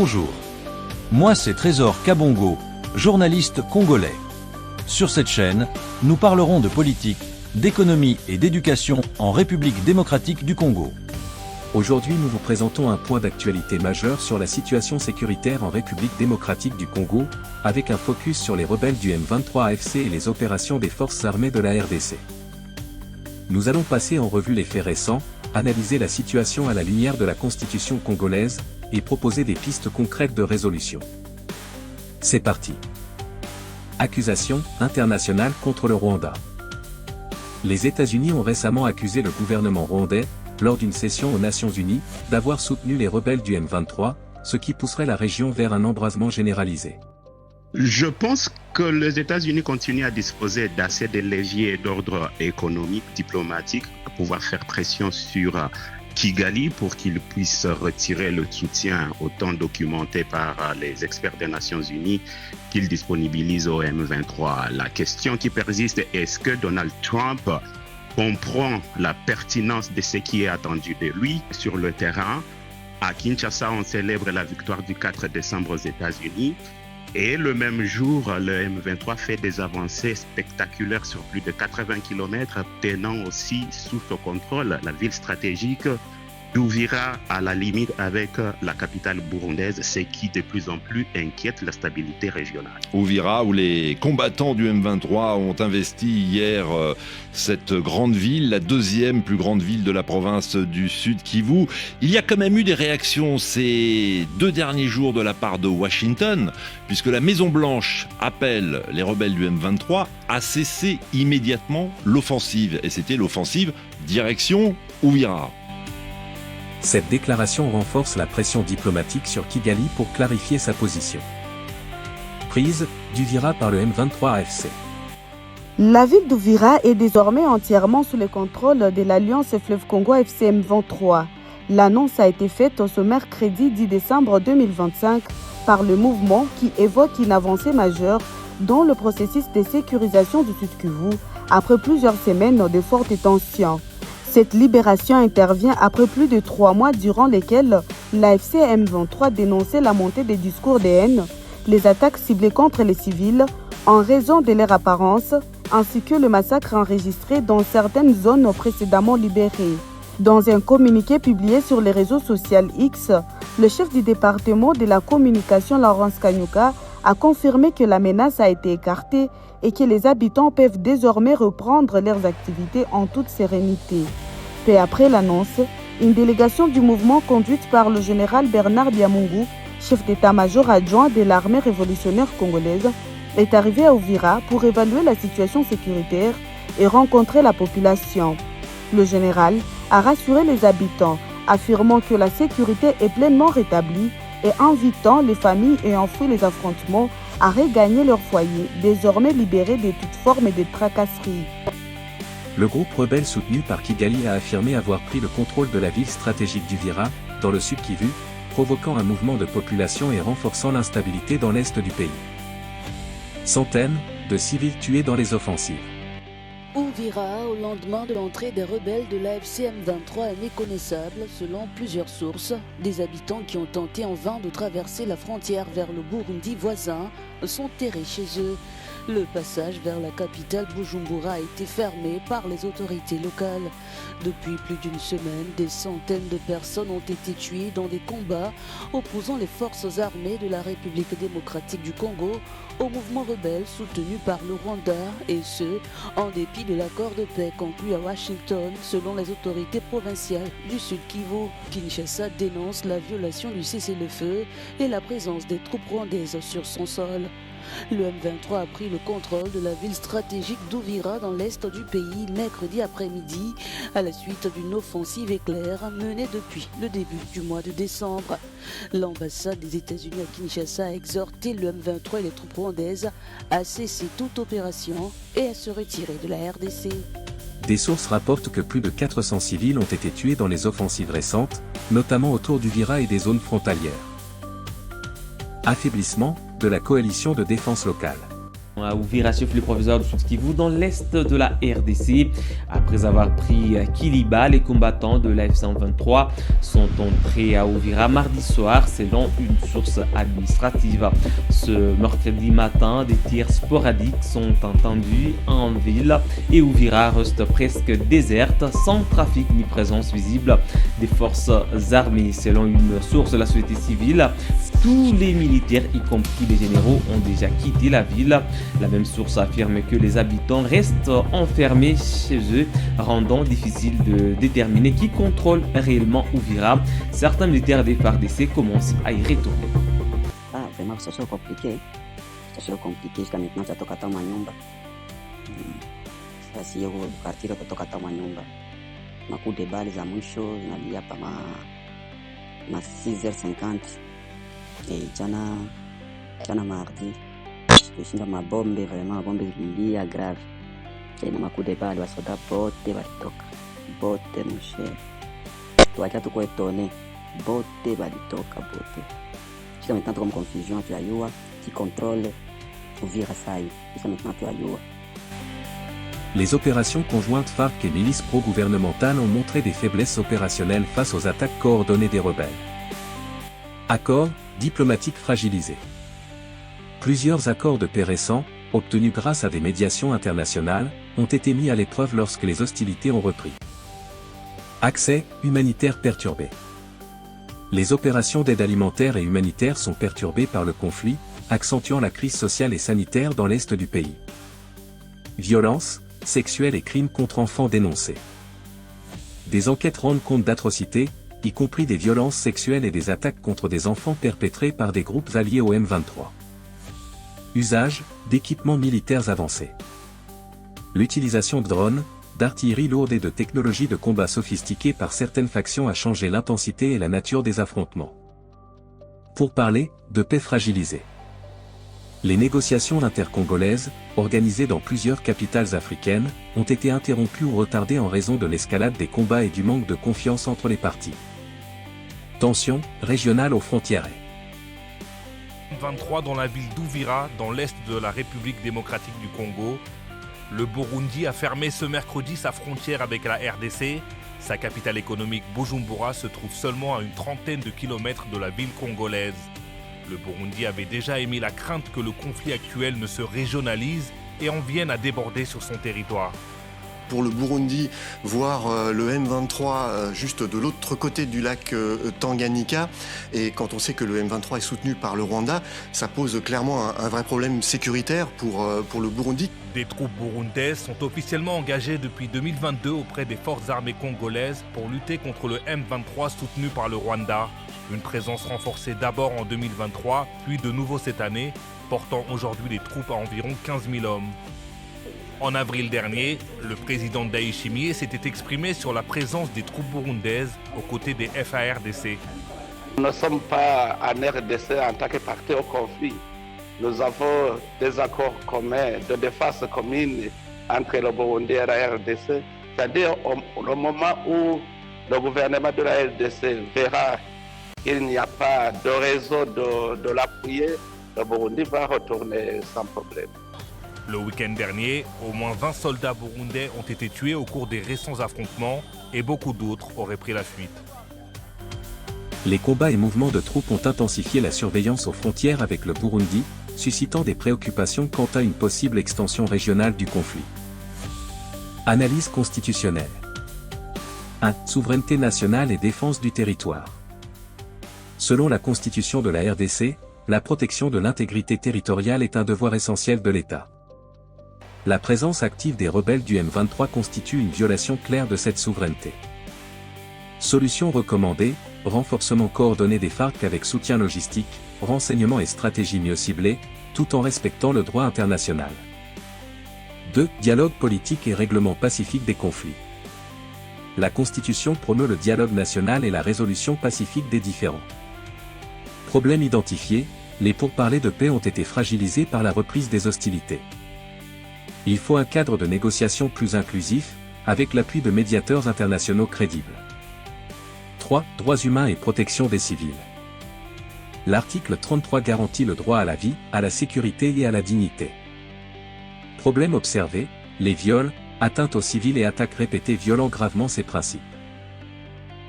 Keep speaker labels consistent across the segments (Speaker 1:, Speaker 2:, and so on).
Speaker 1: Bonjour. Moi c'est Trésor Kabongo, journaliste congolais. Sur cette chaîne, nous parlerons de politique, d'économie et d'éducation en République démocratique du Congo.
Speaker 2: Aujourd'hui nous vous présentons un point d'actualité majeur sur la situation sécuritaire en République démocratique du Congo, avec un focus sur les rebelles du M23 AFC et les opérations des forces armées de la RDC. Nous allons passer en revue les faits récents, analyser la situation à la lumière de la Constitution congolaise, et proposer des pistes concrètes de résolution. C'est parti. Accusation internationale contre le Rwanda. Les États-Unis ont récemment accusé le gouvernement rwandais, lors d'une session aux Nations Unies, d'avoir soutenu les rebelles du M23, ce qui pousserait la région vers un embrasement généralisé.
Speaker 3: Je pense que les États-Unis continuent à disposer d'assez de leviers d'ordre économique, diplomatique, pour pouvoir faire pression sur Kigali pour qu'il puisse retirer le soutien autant documenté par les experts des Nations Unies qu'il disponibilise au M23. La question qui persiste est est-ce que Donald Trump comprend la pertinence de ce qui est attendu de lui sur le terrain? À Kinshasa, on célèbre la victoire du 4 décembre aux États-Unis. Et le même jour, le M23 fait des avancées spectaculaires sur plus de 80 km, tenant aussi sous son contrôle la ville stratégique d'Ouvira à la limite avec la capitale burundaise, ce qui de plus en plus inquiète la stabilité régionale.
Speaker 4: Ouvira, où les combattants du M23 ont investi hier cette grande ville, la deuxième plus grande ville de la province du Sud Kivu. Il y a quand même eu des réactions ces 2 derniers jours de la part de Washington, puisque la Maison-Blanche appelle les rebelles du M23 à cesser immédiatement l'offensive. Et c'était l'offensive direction Ouvira.
Speaker 2: Cette déclaration renforce la pression diplomatique sur Kigali pour clarifier sa position. Prise d'Ouvira par le M23 AFC.
Speaker 5: La ville d'Ouvira est désormais entièrement sous le contrôle de l'Alliance Fleuve Congo AFC M23. L'annonce a été faite ce mercredi 10 décembre 2025 par le mouvement qui évoque une avancée majeure dans le processus de sécurisation du Sud Kivu après plusieurs semaines de fortes tensions. Cette libération intervient après plus de 3 mois durant lesquels l'AFC M23 dénonçait la montée des discours de haine, les attaques ciblées contre les civils en raison de leur apparence, ainsi que le massacre enregistré dans certaines zones précédemment libérées. Dans un communiqué publié sur les réseaux sociaux X, le chef du département de la communication Laurence Kanyuka a confirmé que la menace a été écartée et que les habitants peuvent désormais reprendre leurs activités en toute sérénité. Peu après l'annonce, une délégation du mouvement conduite par le général Bernard Biamungu, chef d'état-major adjoint de l'armée révolutionnaire congolaise, est arrivée à Ouvira pour évaluer la situation sécuritaire et rencontrer la population. Le général a rassuré les habitants, affirmant que la sécurité est pleinement rétablie et invitant les familles ayant fui les affrontements à regagner leur foyer, désormais libérés de toute forme de tracasserie.
Speaker 2: Le groupe rebelle soutenu par Kigali a affirmé avoir pris le contrôle de la ville stratégique d'Ouvira, dans le Sud Kivu, provoquant un mouvement de population et renforçant l'instabilité dans l'est du pays. Centaines de civils tués dans les offensives.
Speaker 6: Ouvira, au lendemain de l'entrée des rebelles de l'AFC M23, est méconnaissable selon plusieurs sources. Des habitants qui ont tenté en vain de traverser la frontière vers le Burundi voisin sont terrés chez eux. Le passage vers la capitale Bujumbura a été fermé par les autorités locales. Depuis plus d'une semaine, des centaines de personnes ont été tuées dans des combats opposant les forces armées de la République démocratique du Congo au mouvement rebelle soutenu par le Rwanda, et ce, en dépit de l'accord de paix conclu à Washington selon les autorités provinciales du Sud Kivu. Kinshasa dénonce la violation du cessez-le-feu et la présence des troupes rwandaises sur son sol. Le M23 a pris le contrôle de la ville stratégique d'Ouvira dans l'est du pays mercredi après-midi à la suite d'une offensive éclair menée depuis le début du mois de décembre. L'ambassade des États-Unis à Kinshasa a exhorté le M23 et les troupes rwandaises à cesser toute opération et à se retirer de la RDC.
Speaker 2: Des sources rapportent que plus de 400 civils ont été tués dans les offensives récentes, notamment autour d'Ouvira et des zones frontalières. Affaiblissement de la coalition de défense locale.
Speaker 7: À Uvira, chef-lieu provisoire du Sud Kivu, dans l'est de la RDC. Après avoir pris Kiliba, les combattants de la F-123 sont entrés à Uvira mardi soir, selon une source administrative. Ce mercredi matin, des tirs sporadiques sont entendus en ville et Uvira reste presque déserte, sans trafic ni présence visible des forces armées. Selon une source de la société civile, tous les militaires, y compris les généraux, ont déjà quitté la ville. La même source affirme que les habitants restent enfermés chez eux, rendant difficile de déterminer qui contrôle réellement Uvira. Certains militaires des FARDC commencent à y retourner.
Speaker 8: Ah, vraiment, c'est compliqué. C'est compliqué. Jusqu'à maintenant, ça toka ta manyumba. Sasa hiyo kukatika kutoka ta manyumba. Makude bali za mwisho zinalia pa ma 6h50. Jana mardi. Kushinda mabombe, vraiment mabombe zilia grave. Na makude bali wasoda bote walitoka. Bote mshe. Tuacha tuko etone. Bote walitoka bote. Jusqu'à maintenant, comme confusion, tu as eu qui contrôle Uvira Saï. Jusqu'à maintenant, tu as eu.
Speaker 2: Les opérations conjointes FARC et milices pro-gouvernementales ont montré des faiblesses opérationnelles face aux attaques coordonnées des rebelles. Accords diplomatiques fragilisés. Plusieurs accords de paix récents, obtenus grâce à des médiations internationales, ont été mis à l'épreuve lorsque les hostilités ont repris. Accès humanitaire perturbé. Les opérations d'aide alimentaire et humanitaire sont perturbées par le conflit, accentuant la crise sociale et sanitaire dans l'est du pays. Violences sexuelles et crimes contre enfants dénoncés. Des enquêtes rendent compte d'atrocités, y compris des violences sexuelles et des attaques contre des enfants perpétrées par des groupes alliés au M23. Usage d'équipements militaires avancés. L'utilisation de drones, d'artillerie lourde et de technologies de combat sophistiquées par certaines factions a changé l'intensité et la nature des affrontements. Pour parler de paix fragilisée. Les négociations intercongolaises, organisées dans plusieurs capitales africaines, ont été interrompues ou retardées en raison de l'escalade des combats et du manque de confiance entre les parties. Tensions régionales aux frontières.
Speaker 9: 23 dans la ville d'Uvira, dans l'est de la République démocratique du Congo. Le Burundi a fermé ce mercredi sa frontière avec la RDC. Sa capitale économique Bujumbura se trouve seulement à une trentaine de kilomètres de la ville congolaise. Le Burundi avait déjà émis la crainte que le conflit actuel ne se régionalise et en vienne à déborder sur son territoire.
Speaker 10: Pour le Burundi, voir le M23 juste de l'autre côté du lac Tanganyika, et quand on sait que le M23 est soutenu par le Rwanda, ça pose clairement un vrai problème sécuritaire pour le Burundi.
Speaker 9: Des troupes burundaises sont officiellement engagées depuis 2022 auprès des forces armées congolaises pour lutter contre le M23 soutenu par le Rwanda. Une présence renforcée d'abord en 2023, puis de nouveau cette année, portant aujourd'hui les troupes à environ 15 000 hommes. En avril dernier, le président Ndayishimiye s'était exprimé sur la présence des troupes burundaises aux côtés des FARDC.
Speaker 11: Nous ne sommes pas en RDC en tant que partie au conflit. Nous avons des accords communs de défense commune entre le Burundi et la RDC. C'est-à-dire au moment où le gouvernement de la RDC verra qu'il n'y a pas de réseau de l'appuyer, le Burundi va retourner sans problème.
Speaker 9: Le week-end dernier, au moins 20 soldats burundais ont été tués au cours des récents affrontements et beaucoup d'autres auraient pris la fuite.
Speaker 2: Les combats et mouvements de troupes ont intensifié la surveillance aux frontières avec le Burundi, suscitant des préoccupations quant à une possible extension régionale du conflit. Analyse constitutionnelle. 1. Souveraineté nationale et défense du territoire. Selon la Constitution de la RDC, la protection de l'intégrité territoriale est un devoir essentiel de l'État. La présence active des rebelles du M23 constitue une violation claire de cette souveraineté. Solution recommandée, renforcement coordonné des FARC avec soutien logistique, renseignement et stratégie mieux ciblée, tout en respectant le droit international. 2. Dialogue politique et règlement pacifique des conflits. La Constitution promeut le dialogue national et la résolution pacifique des différends. Problème identifié, les pourparlers de paix ont été fragilisés par la reprise des hostilités. Il faut un cadre de négociation plus inclusif, avec l'appui de médiateurs internationaux crédibles. 3. Droits humains et protection des civils. L'article 33 garantit le droit à la vie, à la sécurité et à la dignité. Problème observé, les viols, atteintes aux civils et attaques répétées violant gravement ces principes.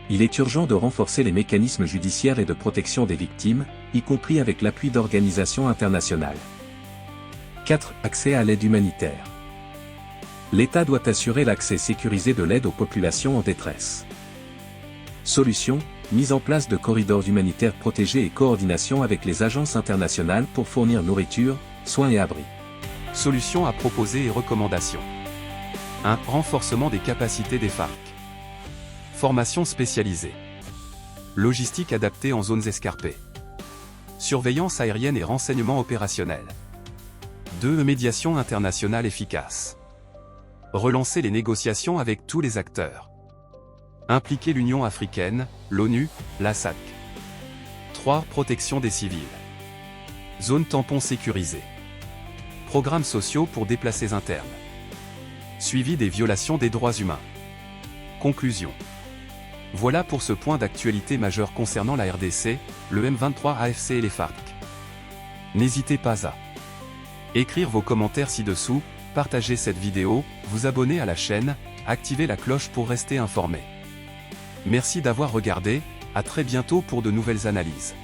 Speaker 2: Il est urgent de renforcer les mécanismes judiciaires et de protection des victimes, y compris avec l'appui d'organisations internationales. 4. Accès à l'aide humanitaire. L'État doit assurer l'accès sécurisé de l'aide aux populations en détresse. Solution, mise en place de corridors humanitaires protégés et coordination avec les agences internationales pour fournir nourriture, soins et abris.
Speaker 12: Solutions à proposer et recommandations. 1. Renforcement des capacités des FARC. Formation spécialisée. Logistique adaptée en zones escarpées. Surveillance aérienne et renseignement opérationnel. 2. Médiation internationale efficace. Relancer les négociations avec tous les acteurs. Impliquer l'Union africaine, l'ONU, la SADC. 3. Protection des civils. Zone tampon sécurisée. Programmes sociaux pour déplacés internes. Suivi des violations des droits humains. Conclusion. Voilà pour ce point d'actualité majeur concernant la RDC, le M23 AFC et les FARC. N'hésitez pas à écrire vos commentaires ci-dessous, partager cette vidéo, vous abonner à la chaîne, activer la cloche pour rester informé. Merci d'avoir regardé, à très bientôt pour de nouvelles analyses.